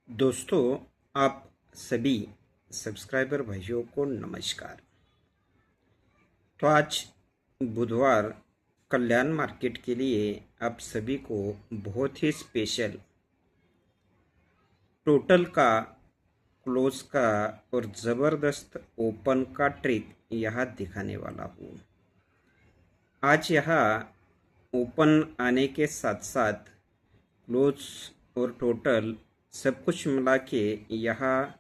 दोस्तों, आप सभी सब्सक्राइबर भाइयों को नमस्कार। तो आज बुधवार कल्याण मार्केट के लिए आप सभी को बहुत ही स्पेशल टोटल का, क्लोज का और ज़बरदस्त ओपन का ट्रिक यहाँ दिखाने वाला हूँ। आज यहाँ ओपन आने के साथ साथ क्लोज और टोटल सब कुछ मिला के यहाँ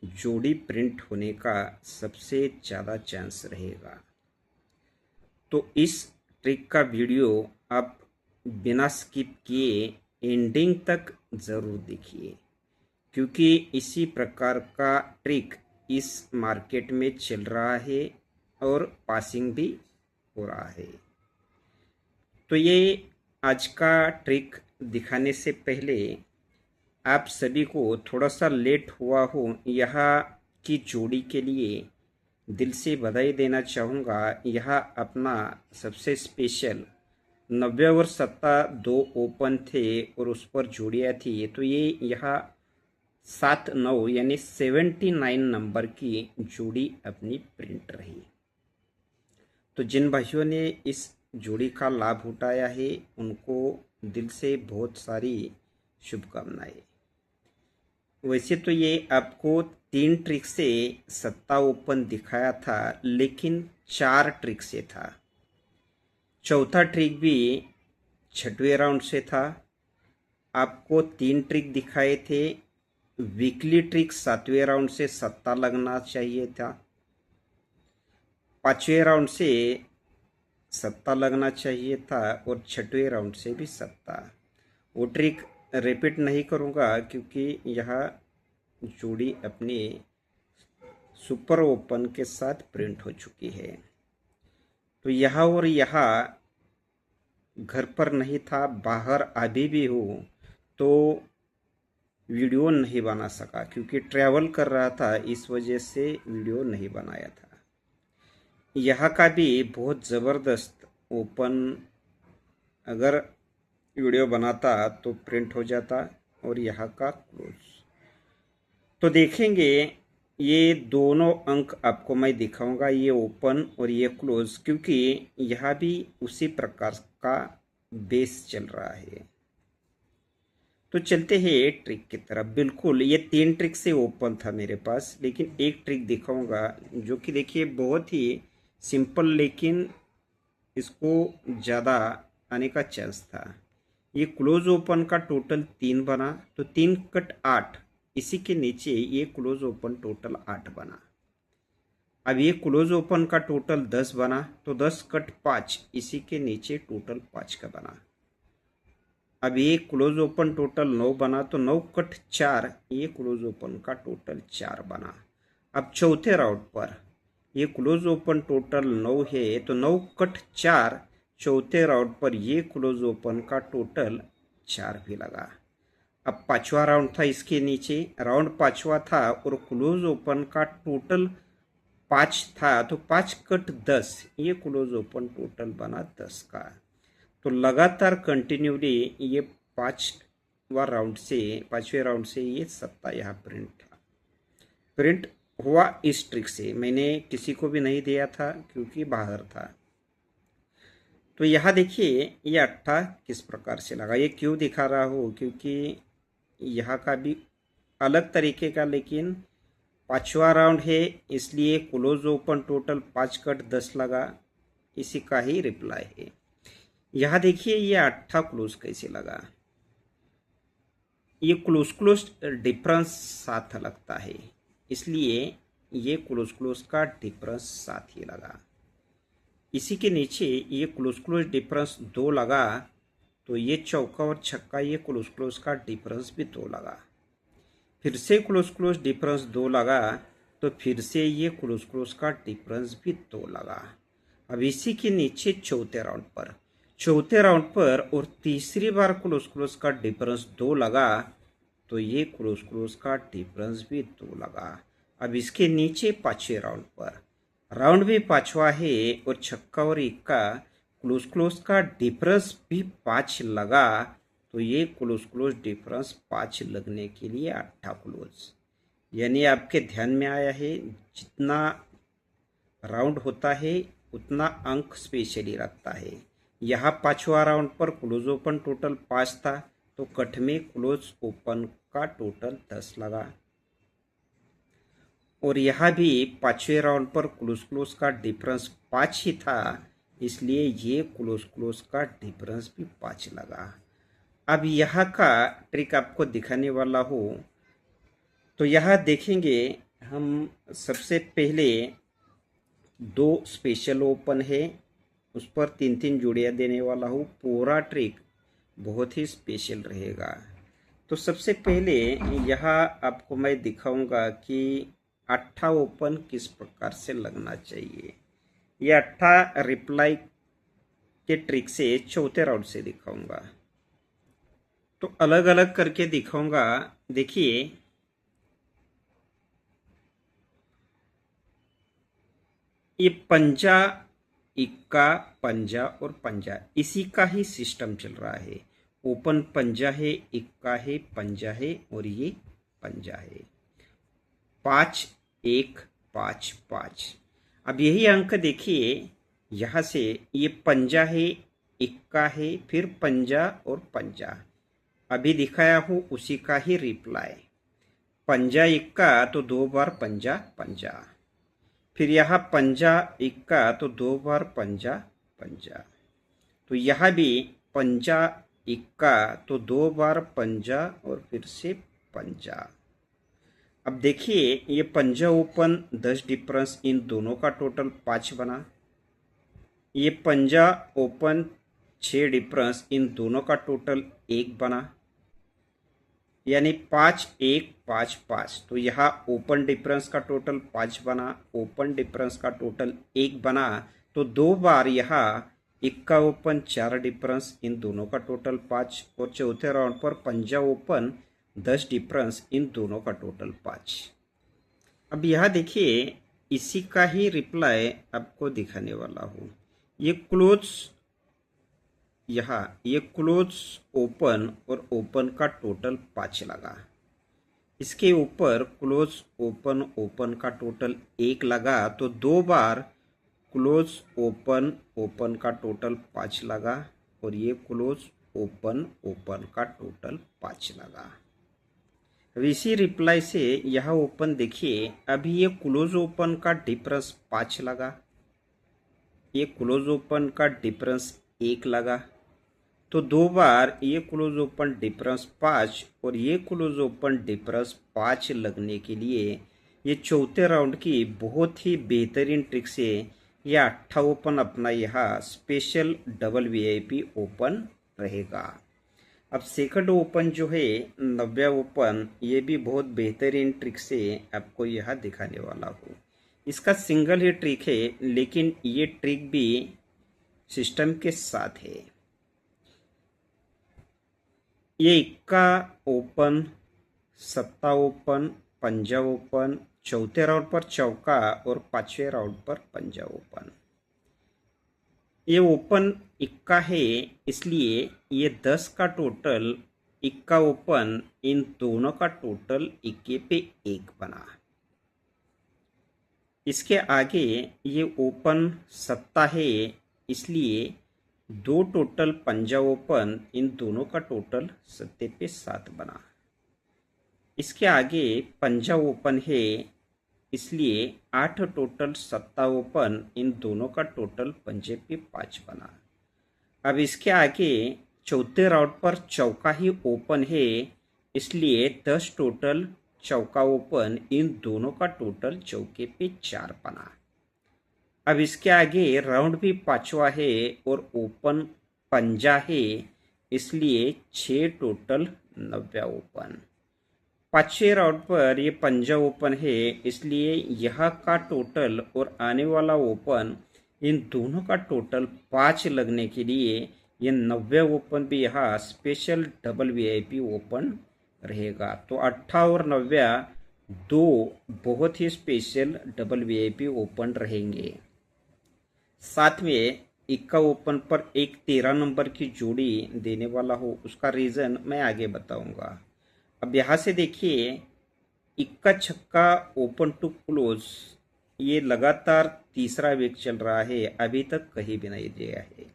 जोड़ी प्रिंट होने का सबसे ज़्यादा चांस रहेगा। तो इस ट्रिक का वीडियो आप बिना स्किप किए एंडिंग तक ज़रूर देखिए, क्योंकि इसी प्रकार का ट्रिक इस मार्केट में चल रहा है और पासिंग भी हो रहा है। तो ये आज का ट्रिक दिखाने से पहले आप सभी को थोड़ा सा लेट हुआ हो यहाँ की जोड़ी के लिए दिल से बधाई देना चाहूँगा। यह अपना सबसे स्पेशल 90 और 7 ओपन थे और उस पर जोड़ियाँ थी, तो ये यहाँ 7-9 यानी 79 नंबर की जोड़ी अपनी प्रिंट रही। तो जिन भाइयों ने इस जोड़ी का लाभ उठाया है उनको दिल से बहुत सारी शुभकामनाएं। वैसे तो ये आपको 3 ट्रिक से 7 ओपन दिखाया था, लेकिन 4 ट्रिक से था। चौथा ट्रिक भी 6वें राउंड से था। आपको 3 ट्रिक दिखाए थे। वीकली ट्रिक 7वें राउंड से 7 लगना चाहिए था। 5वें राउंड से 7 लगना चाहिए था और 6वें राउंड से भी 7। वो ट्रिक रिपीट नहीं करूँगा क्योंकि यह जोड़ी अपने सुपर ओपन के साथ प्रिंट हो चुकी है। तो यहाँ और यहाँ घर पर नहीं था, बाहर अभी भी हूँ, तो वीडियो नहीं बना सका क्योंकि ट्रैवल कर रहा था, इस वजह से वीडियो नहीं बनाया था। यहाँ का भी बहुत ज़बरदस्त ओपन अगर वीडियो बनाता तो प्रिंट हो जाता, और यहाँ का क्लोज तो देखेंगे। ये दोनों अंक आपको मैं दिखाऊंगा, ये ओपन और ये क्लोज, क्योंकि यहाँ भी उसी प्रकार का बेस चल रहा है। तो चलते हैं ट्रिक की तरफ। बिल्कुल ये 3 ट्रिक से ओपन था मेरे पास, लेकिन एक ट्रिक दिखाऊंगा जो कि देखिए बहुत ही सिंपल, लेकिन इसको ज़्यादा आने का चांस था। ये क्लोज ओपन का टोटल 3 बना, तो 3 कट 8, इसी के नीचे ये क्लोज ओपन टोटल 8 बना। अब ये क्लोज ओपन का टोटल 10 बना, तो 10 कट 5, इसी के नीचे टोटल 5 का बना। अब ये क्लोज ओपन टोटल 9 बना, तो 9 कट 4, ये क्लोज ओपन का टोटल 4 बना। अब चौथे राउंड पर ये क्लोज ओपन टोटल 9 है, तो 9 कट 4, चौथे राउंड पर ये क्लोज ओपन का टोटल 4 भी लगा। अब 5वां राउंड था, इसके नीचे राउंड 5वां था और क्लोज ओपन का टोटल 5 था, तो 5 कट 10, ये क्लोज ओपन टोटल बना 10 का। तो लगातार कंटिन्यूली ये 5वें राउंड से ये 7 यहाँ प्रिंट हुआ। इस ट्रिक से मैंने किसी को भी नहीं दिया था क्योंकि बाहर था। तो यहाँ देखिए ये 8 किस प्रकार से लगा। ये क्यों दिखा रहा हूँ, क्योंकि यहाँ का भी अलग तरीके का, लेकिन 5वां राउंड है इसलिए क्लोज ओपन टोटल 5 कट 10 लगा, इसी का ही रिप्लाई है। यहाँ देखिए ये 8 क्लोज कैसे लगा। ये क्लोज डिफरेंस 7 लगता है, इसलिए ये क्लोज का डिफरेंस 7 ही लगा। इसी के नीचे ये क्लोज डिफरेंस 2 लगा, तो ये चौका और छक्का, ये क्लोज का डिफरेंस भी 2 लगा। फिर से क्लोज डिफरेंस 2 लगा, तो फिर से ये क्लोज का डिफरेंस भी 2 लगा। अब इसी के नीचे चौथे राउंड पर और तीसरी बार क्लोज का डिफरेंस 2 लगा, तो ये क्लोज का डिफरेंस भी 2 लगा। अब इसके नीचे 5वें राउंड पर, राउंड भी 5वां है और छक्का और इक्का, क्लोज का डिफरेंस भी 5 लगा, तो ये क्लोज क्लोज डिफरेंस 5 लगने के लिए 8 क्लोज। यानी आपके ध्यान में आया है, जितना राउंड होता है उतना अंक स्पेशली रखता है। यहाँ 5वां राउंड पर क्लोज ओपन टोटल 5 था, तो कट में क्लोज ओपन का टोटल 10 लगा। और यहाँ भी 5वें राउंड पर क्लोज क्लोज का डिफरेंस 5 ही था, इसलिए ये क्लोज क्लोज का डिफरेंस भी 5 लगा। अब यहाँ का ट्रिक आपको दिखाने वाला हूँ। तो यहाँ देखेंगे हम, सबसे पहले 2 स्पेशल ओपन है, उस पर 3-3 जोड़ियाँ देने वाला हूँ। पूरा ट्रिक बहुत ही स्पेशल रहेगा। तो सबसे पहले यहाँ आपको मैं दिखाऊंगा कि 8 ओपन किस प्रकार से लगना चाहिए। ये 8 रिप्लाई के ट्रिक से चौथे राउंड से दिखाऊंगा। तो अलग अलग करके दिखाऊंगा। देखिए, ये पंजा, इक्का, पंजा और पंजा, इसी का ही सिस्टम चल रहा है। ओपन पंजा है, इक्का है, पंजा है और ये पंजा है। 5 1 5 5। अब यही अंक देखिए, यहाँ से ये पंजा है, इक्का है, फिर पंजा और पंजा। अभी दिखाया हूँ उसी का ही रिप्लाई। पंजा इक्का तो 2 बार पंजा पंजा, फिर यहाँ पंजा इक्का तो 2 बार पंजा पंजा। तो यहाँ भी पंजा इक्का तो 2 बार पंजा और फिर से पंजा। अब देखिए, ये पंजा ओपन 10 डिफरेंस, इन दोनों का टोटल 5 बना। ये पंजा ओपन 6 डिफरेंस, इन दोनों का टोटल 1 बना। यानी 5 1 5 5। तो यहाँ ओपन डिफरेंस का टोटल 5 बना, ओपन डिफरेंस का टोटल 1 बना। तो 2 बार यहाँ इक्का ओपन 4 डिफरेंस, इन दोनों का टोटल 5। और चौथे राउंड पर पंजा ओपन 10 डिफरेंस, इन दोनों का टोटल 5। अब यहाँ देखिए, इसी का ही रिप्लाई आपको दिखाने वाला हूँ। ये क्लोज, यहाँ ये क्लोज ओपन और ओपन का टोटल 5 लगा। इसके ऊपर क्लोज ओपन ओपन का टोटल 1 लगा। तो 2 बार क्लोज ओपन ओपन का टोटल 5 लगा और ये क्लोज ओपन ओपन का टोटल 5 लगा। अब इसी रिप्लाई से यहाँ ओपन देखिए, अभी ये क्लोज ओपन का डिफरेंस 5 लगा, ये क्लोज ओपन का डिफरेंस 1 लगा। तो 2 बार ये क्लोज ओपन डिफरेंस 5 और ये क्लोज ओपन डिफरेंस 5 लगने के लिए ये चौथे राउंड की बहुत ही बेहतरीन ट्रिक से यह 8 ओपन अपना यहाँ स्पेशल डबल वीआईपी ओपन रहेगा। अब सेकंड ओपन जो है 90 ओपन, ये भी बहुत बेहतरीन ट्रिक से आपको यह दिखाने वाला हूँ। इसका सिंगल ही ट्रिक है, लेकिन ये ट्रिक भी सिस्टम के साथ है। ये इक्का ओपन, सत्ता ओपन, पंजा ओपन, चौथे राउंड पर चौका और 5वें राउंड पर पंजा ओपन। ये ओपन इक्का है, इसलिए ये 10 का टोटल इक्का ओपन, इन दोनों का टोटल इक्के पे 1 बना। इसके आगे ये ओपन सत्ता है, इसलिए 2 टोटल पंजा ओपन, इन दोनों का टोटल सत्ते पे 7 बना। इसके आगे पंजा ओपन है, इसलिए 8 टोटल सत्ता ओपन, इन दोनों का टोटल पंजे पे 5 बना। अब इसके आगे चौथे राउंड पर चौका ही ओपन है, इसलिए 10 टोटल चौका ओपन, इन दोनों का टोटल चौके पे 4 बना। अब इसके आगे राउंड भी 5वां है और ओपन पंजा है, इसलिए 6 टोटल 90 ओपन। 5वें राउंड पर ये पंजा ओपन है, इसलिए यहाँ का टोटल और आने वाला ओपन, इन दोनों का टोटल 5 लगने के लिए ये 90 ओपन भी यहाँ स्पेशल डबल वीआईपी ओपन रहेगा। तो 8 और 90 2 बहुत ही स्पेशल डबल वीआईपी ओपन रहेंगे। साथ में इक्का ओपन पर एक 13 नंबर की जोड़ी देने वाला हो, उसका रीज़न मैं आगे बताऊंगा। अब यहाँ से देखिए, इक्का छक्का ओपन टू क्लोज ये लगातार तीसरा वीक चल रहा है, अभी तक कहीं भी नहीं गया है।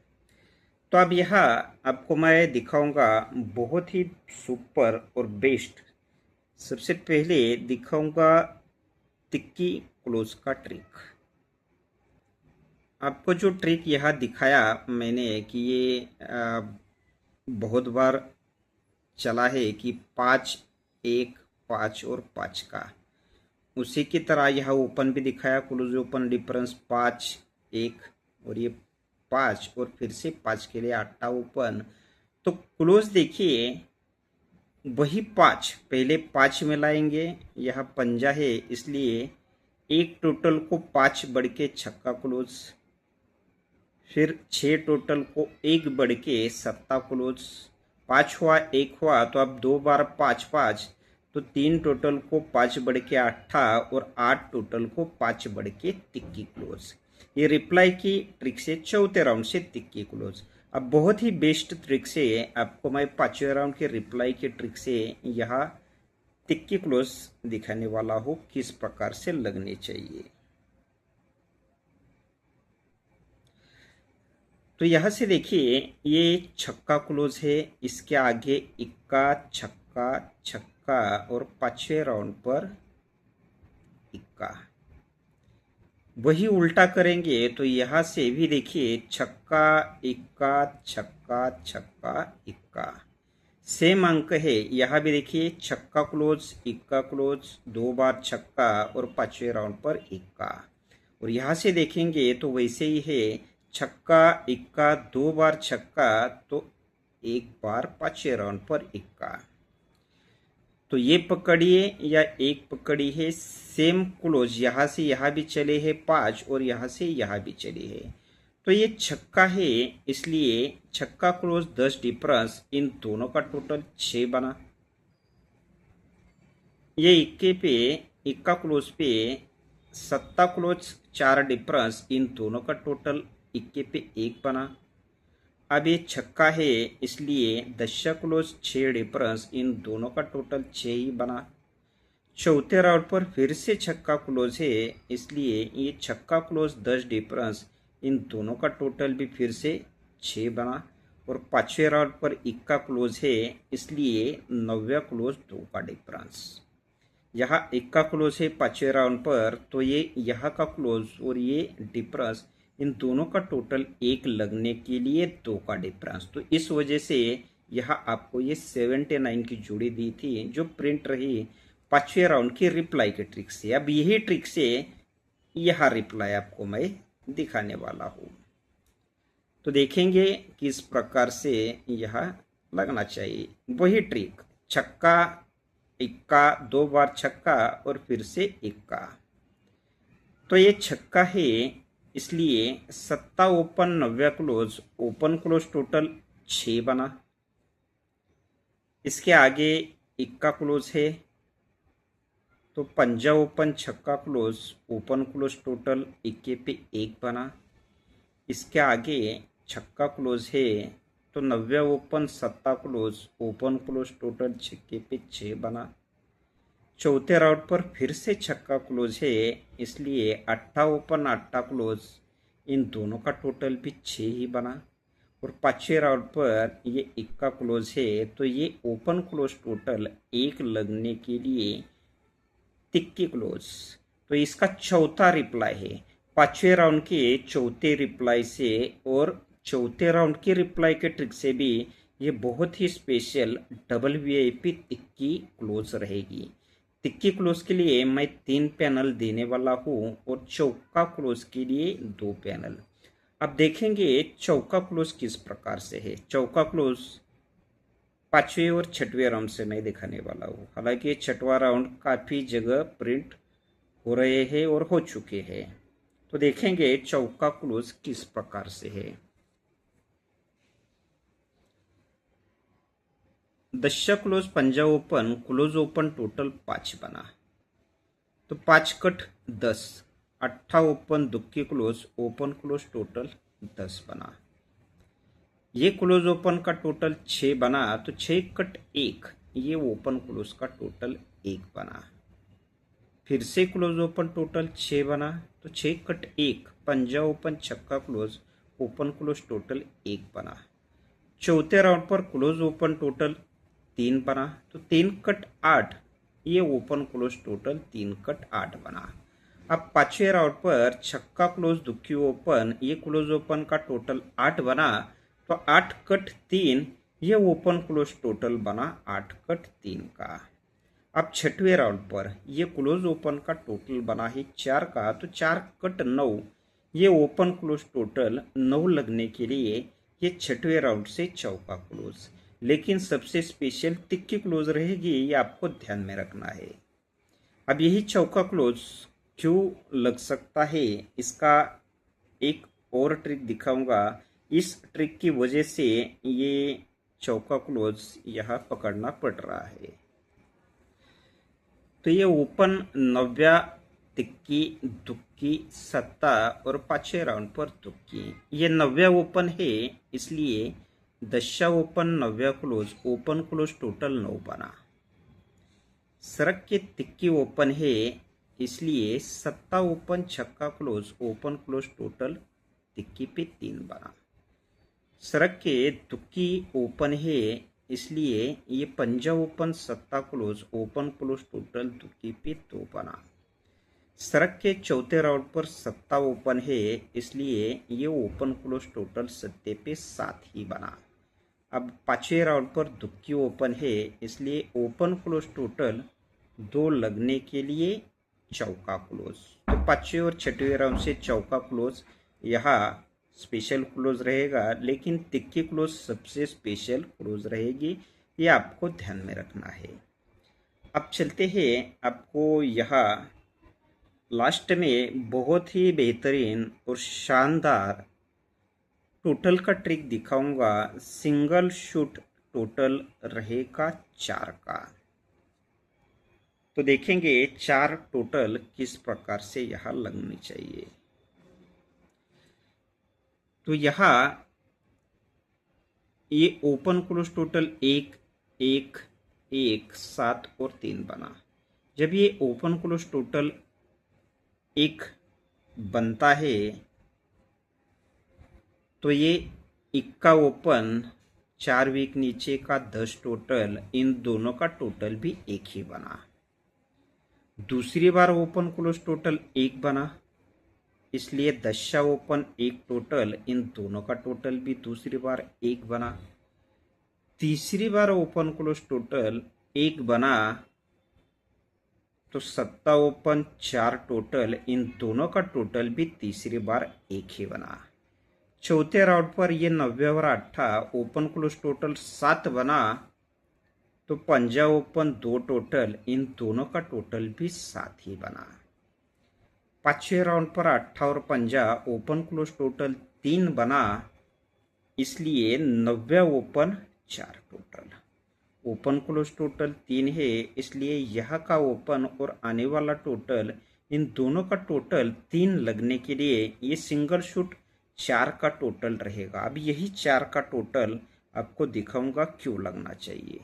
तो अब यहाँ आपको मैं दिखाऊंगा बहुत ही सुपर और बेस्ट। सबसे पहले दिखाऊंगा तिक्की क्लोज का ट्रिक। आपको जो ट्रिक यहाँ दिखाया मैंने कि ये बहुत बार चला है कि 5 1 5 और 5 का, उसी की तरह यह ओपन भी दिखाया, क्लोज ओपन डिफरेंस 5 1 और ये 5 और फिर से 5 के लिए आटा ओपन। तो क्लोज देखिए वही 5, पहले 5 मिलाएंगे, यह पंजा है इसलिए एक टोटल को 5 बढ़ के छक्का क्लोज, फिर 6 टोटल को 1 बढ़ के सत्ता क्लोज, 5 हुआ 1 हुआ तो अब 2 बार 5 5, तो 3 टोटल को 5 बढ़ के 8 और 8 टोटल को 5 बढ़ के तिक्की क्लोज। ये रिप्लाई की ट्रिक से चौथे राउंड से तिक्की क्लोज। अब बहुत ही बेस्ट ट्रिक से आपको मैं 5वें राउंड के रिप्लाई की ट्रिक से यहाँ तिक्की क्लोज दिखाने वाला हूँ किस प्रकार से लगने चाहिए। तो यहाँ से देखिए ये छक्का क्लोज है, इसके आगे इक्का छक्का छक्का और 5वें राउंड पर इक्का। वही उल्टा करेंगे तो यहाँ से भी देखिए छक्का इक्का छक्का छक्का इक्का, सेम अंक है। यहाँ भी देखिए छक्का क्लोज इक्का क्लोज, 2 बार छक्का और 5वें राउंड पर इक्का। और यहाँ से देखेंगे तो वैसे ही है, छक्का इक्का 2 बार छक्का तो 1 बार 5वें राउंड पर इक्का। तो ये पकड़िए या एक पकड़ी है, सेम क्लोज यहाँ से यहाँ भी चले हैं 5 और यहाँ से यहाँ भी चले हैं। तो ये छक्का है इसलिए छक्का क्लोज 10 डिफरेंस, इन दोनों का टोटल 6 बना। ये इक्के पे इक्का क्लोज पे सत्ता क्लोज 4 डिफरेंस, इन दोनों का टोटल इक्के पे 1 बना। अब ये छक्का है इसलिए दशा क्लोज 6 डिफरेंस, इन दोनों का टोटल 6 ही बना। चौथे राउंड पर फिर से छक्का क्लोज है इसलिए ये छक्का क्लोज 10 डिफरेंस, इन दोनों का टोटल भी फिर से 6 बना। और 5वें राउंड पर इक्का क्लोज है इसलिए 9वां क्लोज 2 का डिफरेंस। यहाँ इक्का क्लोज है 5वें राउंड पर, तो ये यहाँ का क्लोज और ये डिफरेंस, इन दोनों का टोटल 1 लगने के लिए 2 का डिफरेंस। तो इस वजह से यहाँ आपको ये 79 की जोड़ी दी थी जो प्रिंट रही 5वें राउंड की रिप्लाई के ट्रिक से। अब यही ट्रिक से यहाँ रिप्लाई आपको मैं दिखाने वाला हूँ। तो देखेंगे किस प्रकार से यहाँ लगना चाहिए। वही ट्रिक, छक्का इक्का 2 बार छक्का और फिर से इक्का। तो ये छक्का है इसलिए सत्ता ओपन 9वां क्लोज, ओपन क्लोज टोटल 6 बना। इसके आगे इक्का क्लोज है तो पंजा ओपन छक्का क्लोज, ओपन क्लोज टोटल इक्के पे 1 बना। इसके आगे छक्का क्लोज है तो 9वां ओपन सत्ता क्लोज, ओपन क्लोज टोटल छक्के पे 6 बना। चौथे राउंड पर फिर से छक्का क्लोज है इसलिए 8 ओपन 8 क्लोज, इन दोनों का टोटल भी 6 ही बना। और 5वें राउंड पर ये इक्का क्लोज है तो ये ओपन क्लोज टोटल 1 लगने के लिए तिक्की क्लोज। तो इसका चौथा रिप्लाई है 5वें राउंड के चौथे रिप्लाई से। और चौथे राउंड की रिप्लाई के ट्रिक से भी ये बहुत ही special double VIP tikki close रहेगी। तिक्की क्लोज के लिए मैं 3 पैनल देने वाला हूँ और चौका क्लोज के लिए 2 पैनल। अब देखेंगे चौका क्लोज किस प्रकार से है। चौका क्लोज 5वें और 6वें राउंड से मैं दिखाने वाला हूँ। हालांकि 6वां राउंड काफ़ी जगह प्रिंट हो रहे हैं और हो चुके हैं। तो देखेंगे चौका क्लोज किस प्रकार से है। दशा क्लोज पंजा ओपन, क्लोज ओपन टोटल 5 बना। तो 5 कट 10, 8 ओपन दुक्की क्लोज, ओपन क्लोज टोटल 10 बना। ये क्लोज ओपन का टोटल 6 बना, तो 6 कट 1, ये ओपन क्लोज का टोटल 1 बना। फिर से क्लोज ओपन टोटल 6 बना, तो 6 कट 1, पंजा ओपन छक्का क्लोज, ओपन क्लोज टोटल 1 बना। चौथे राउंड पर क्लोज ओपन टोटल 3 बना, तो 3 कट 8, ये ओपन क्लोज टोटल 3 कट 8 बना। अब पांचवें राउंड पर छक्का क्लोज दुक्की ओपन, ये क्लोज ओपन का टोटल 8 बना, तो 8 कट 3, ये ओपन क्लोज टोटल बना 8 कट 3 का। अब छठवें राउंड पर ये क्लोज ओपन का टोटल बना है 4 का, तो 4 कट 9, ये ओपन क्लोज टोटल 9 लगने के लिए ये छठवें राउंड से चौका क्लोज। लेकिन सबसे स्पेशल तिक्की क्लोज रहेगी, ये आपको ध्यान में रखना है। अब यही चौका क्लोज क्यों लग सकता है, इसका एक और ट्रिक दिखाऊंगा। इस ट्रिक की वजह से ये चौका क्लोज यहाँ पकड़ना पड़ रहा है। तो ये ओपन 9 तिक्की दुक्की सत्ता और पांचवें राउंड पर तुक्की, ये 9 ओपन है, इसलिए 10 open 9 close, open close total 9 बना। सरक के तिक्की ओपन है, इसलिए 7 ओपन छक्का close, open close total tikki पे 3 बना। सरक के तुक्की ओपन है, इसलिए ये पंजा open 7 close, open close total तुक्की पे 2 बना। सरक के चौथे राउंड पर 7 ओपन है, इसलिए ये ओपन क्लोज टोटल 7 पे 7 ही बना। अब पांचवें राउंड पर दुक्की ओपन है, इसलिए ओपन क्लोज टोटल 2 लगने के लिए चौका क्लोज। तो पांचवें और छठवें राउंड से चौका क्लोज यहाँ स्पेशल क्लोज रहेगा, लेकिन तिक्की क्लोज सबसे स्पेशल क्लोज रहेगी, ये आपको ध्यान में रखना है। अब चलते हैं, आपको यहाँ लास्ट में बहुत ही बेहतरीन और शानदार टोटल का ट्रिक दिखाऊंगा। सिंगल शूट टोटल रहेगा 4 का। तो देखेंगे 4 टोटल किस प्रकार से यहाँ लगनी चाहिए। तो यहाँ ये ओपन क्लोज टोटल 1 1 1 7 और 3 बना। जब ये ओपन क्लोज टोटल 1 बनता है, तो ये इक्का ओपन 4 वीक नीचे का 10 टोटल, इन दोनों का टोटल भी 1 ही बना। दूसरी बार ओपन क्लोज टोटल 1 बना, इसलिए 10 ओपन 1 टोटल, इन दोनों का टोटल भी दूसरी बार 1 बना। तीसरी बार ओपन क्लोज टोटल 1 बना, तो 7 ओपन 4 टोटल, इन दोनों का टोटल भी तीसरी बार 1 ही बना। चौथे राउंड पर ये 90 और 8 ओपन क्लोज टोटल 7 बना, तो पंजा ओपन 2 टोटल, इन दोनों का टोटल भी 7 ही बना। पांचवें राउंड पर 8 और पंजा ओपन क्लोज टोटल 3 बना, इसलिए 90 open 4 total, open close total 3 है, इसलिए यह का ओपन और आने वाला टोटल, इन दोनों का टोटल 3 लगने के लिए ये सिंगल शूट 4 का टोटल रहेगा। अब यही 4 का टोटल आपको दिखाऊंगा क्यों लगना चाहिए।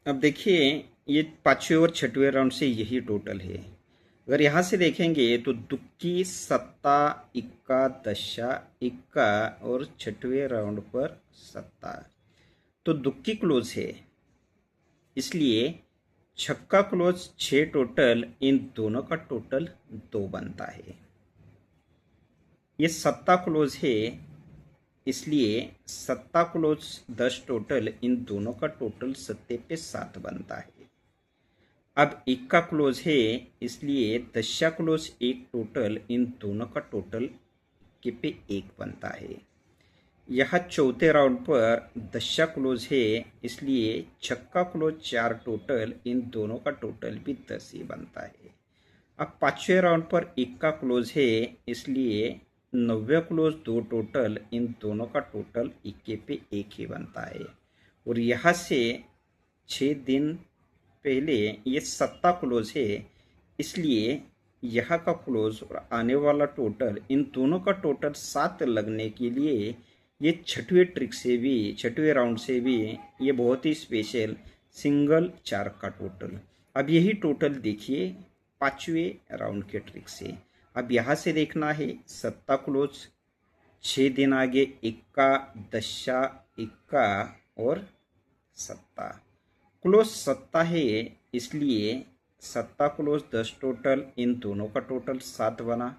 अब देखिए, ये पांचवें और छठवें राउंड से यही टोटल है। अगर यहाँ से देखेंगे तो दुक्की सत्ता इक्का दशा इक्का और छठवें राउंड पर सत्ता, तो दुक्की क्लोज है, इसलिए छक्का क्लोज 6 टोटल, इन दोनों का टोटल 2 बनता है। ये सत्ता क्लोज है, इसलिए सत्ता क्लोज 10 टोटल, इन दोनों का टोटल 7 पे 7 बनता है। अब इक्का क्लोज है, इसलिए दशा क्लोज 1 टोटल, इन दोनों का टोटल के पे 1 बनता है। यह चौथे राउंड पर दशा क्लोज है, इसलिए छक्का क्लोज 4 टोटल, इन दोनों का टोटल भी 10 ही बनता है। अब पांचवें राउंड पर इक्का क्लोज है, इसलिए 90 क्लोज 2 टोटल, इन दोनों का टोटल इक्के पे 1 ही बनता है। और यहाँ से 6 दिन पहले ये सत्ता क्लोज है, इसलिए यहाँ का क्लोज और आने वाला टोटल, इन दोनों का टोटल 7 लगने के लिए ये छठवें ट्रिक से भी, छठवें राउंड से भी ये बहुत ही स्पेशल सिंगल 4 का टोटल। अब यही टोटल देखिए 5वें राउंड के ट्रिक से। अब यहाँ से देखना है सत्ता क्लोज, 6 दिन आगे इक्का, दशा, इक्का और सत्ता। क्लोज सत्ता है इसलिए सत्ता क्लोज 10 टोटल, इन दोनों का टोटल 7 बना।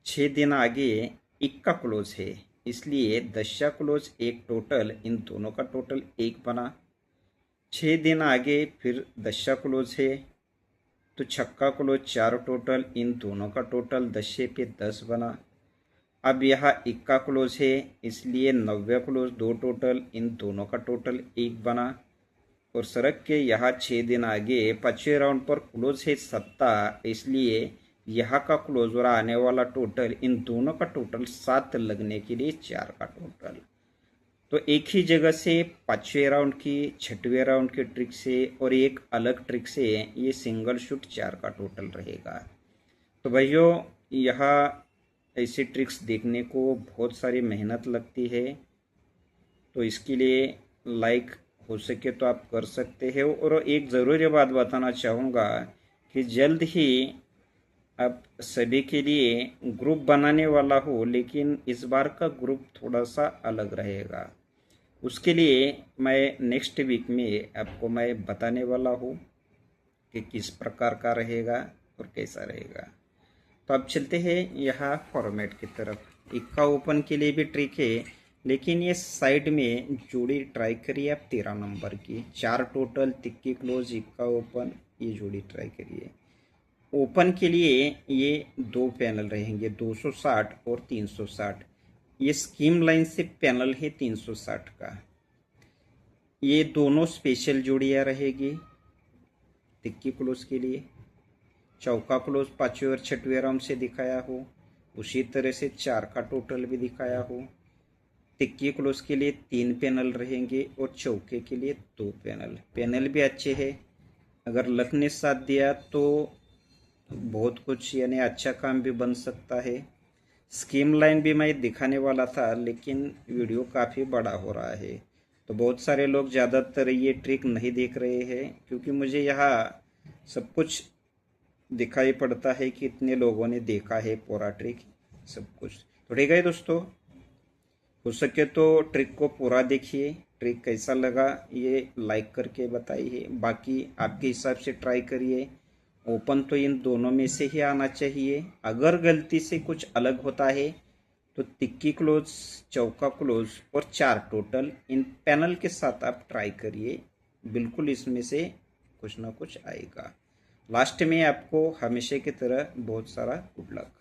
6 दिन आगे इक्का क्लोज है इसलिए दशा क्लोज 1 टोटल, इन दोनों का टोटल 1 बना। 6 दिन आगे फिर दशा क्लोज है तो छक्का क्लोज 4 टोटल, इन दोनों का टोटल दशे पे 10 बना। अब यहाँ इक्का क्लोज है इसलिए 90 क्लोज 2 टोटल, इन दोनों का टोटल 1 बना। और सड़क के यहाँ 6 दिन आगे 5वें राउंड पर क्लोज है सत्ता, इसलिए यहाँ का क्लोज और आने वाला टोटल, इन दोनों का टोटल 7 लगने के लिए 4 का टोटल। तो एक ही जगह से 5वें राउंड की, 6वें राउंड के ट्रिक से और एक अलग ट्रिक से ये सिंगल शूट 4 का टोटल रहेगा। तो भाइयों यहाँ ऐसे ट्रिक्स देखने को बहुत सारी मेहनत लगती है, तो इसके लिए लाइक हो सके तो आप कर सकते हैं। और एक ज़रूरी बात बताना चाहूँगा कि जल्द ही अब सभी के लिए ग्रुप बनाने वाला हो, लेकिन इस बार का ग्रुप थोड़ा सा अलग रहेगा। उसके लिए मैं नेक्स्ट वीक में आपको मैं बताने वाला हूँ कि किस प्रकार का रहेगा और कैसा रहेगा। तो अब चलते हैं यहाँ फॉर्मेट की तरफ। इक्का ओपन के लिए भी ट्रिक है, लेकिन ये साइड में जोड़ी ट्राई करिए आप 13 नंबर की, 4 टोटल, तिक्की क्लोज, इक्का ओपन, ये जोड़ी ट्राई करिए। ओपन के लिए ये 2 पैनल रहेंगे, 260 और 360। ये स्कीम लाइन से पैनल है 360 का। ये दोनों स्पेशल जोड़ियाँ रहेगी तिक्की क्लोज के लिए। चौका क्लोज 5वें और 6वें राउंड से दिखाया हो, उसी तरह से 4 का टोटल भी दिखाया हो। तिक्की क्लोज के लिए 3 पैनल रहेंगे और चौके के लिए 2 पैनल। पैनल भी अच्छे हैं, अगर लक ने साथ दिया तो बहुत कुछ यानी अच्छा काम भी बन सकता है। स्कीम लाइन भी मैं दिखाने वाला था, लेकिन वीडियो काफ़ी बड़ा हो रहा है, तो बहुत सारे लोग ज़्यादातर ये ट्रिक नहीं देख रहे हैं, क्योंकि मुझे यहाँ सब कुछ दिखाई पड़ता है कि इतने लोगों ने देखा है पूरा ट्रिक सब कुछ। तो ठीक है दोस्तों, हो सके तो ट्रिक को पूरा देखिए। ट्रिक कैसा लगा ये लाइक करके बताइए, बाकी आपके हिसाब से ट्राई करिए। ओपन तो इन दोनों में से ही आना चाहिए। अगर गलती से कुछ अलग होता है तो तिक्की क्लोज, चौका क्लोज और 4 टोटल, इन पैनल के साथ आप ट्राई करिए, बिल्कुल इसमें से कुछ ना कुछ आएगा। लास्ट में आपको हमेशा की तरह बहुत सारा गुड लक।